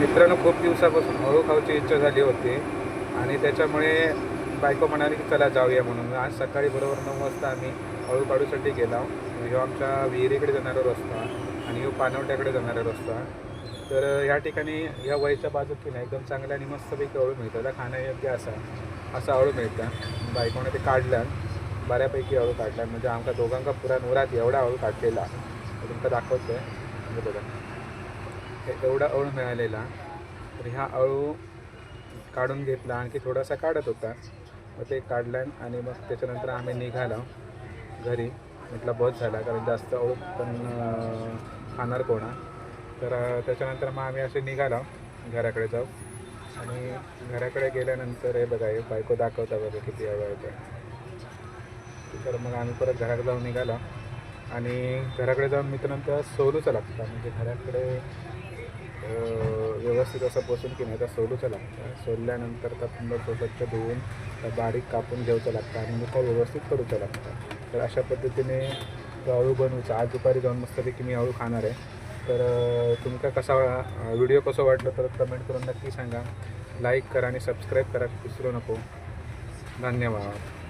मित्रांनो खूप दिवसापासून हळू खाऊची इच्छा झाली होती आणि त्याच्यामुळे बायको म्हणाली की चला जाऊया म्हणून. आज सकाळी बरोबर 9 वाजता आम्ही हळू काढूसाठी गेला. ह्यो आमच्या विहिरीकडे जाणारा रस्ता आणि ह्यो पानवट्याकडे जाणारा रस्ता. तर ह्या ठिकाणी ह्या वयच्या बाजूत की नाही एकदम चांगल्या आणि मस्तपैकी हळू मिळतं, त्याला खाण्यायोग्य असा हळू मिळतं. बायकोने ते काढला, बऱ्यापैकी हळू काढला, म्हणजे आमच्या दोघांका पुरा नुरात एवढा हळू काढलेला तुमका दाखवतोय. म्हणजे बघा एवढा अळू मिळालेला. तर ह्या अळू काढून घेतला, आणखी थोडासा काढत होता, मग ते काढला आणि मग त्याच्यानंतर आम्ही निघालो घरी. म्हटलं बस झाला, कारण जास्त अळू पण खाणार कोणा. तर त्याच्यानंतर मग आम्ही असे निघालो घराकडे जाऊ. आणि घराकडे गेल्यानंतर हे बघा, हे बायको दाखवता बघा किती अळू आहे ते. तर मग आम्ही परत घराकडे जाऊन निघालो आणि घराकडे जाऊन मित्रांनंतर सोलूचं लागतं, म्हणजे घराकडे व्यवस्थित असं बसून की नाही तर सोलूचं लागतं. सोलल्यानंतर तर पुन्हा स्वच्छ धुवून बारीक कापून घ्यायचं लागतं आणि मग त्या व्यवस्थित करूचं लागतं. तर अशा पद्धतीने अळू बनवूचं. आज दुपारी जाऊन मस्तपैकी मी अळू खाणार आहे. तर तुमका कसा व्हिडिओ कसं वाटलं तर कमेंट करून नक्की सांगा. लाईक करा आणि सबस्क्राईब करा विसरू नको. धन्यवाद.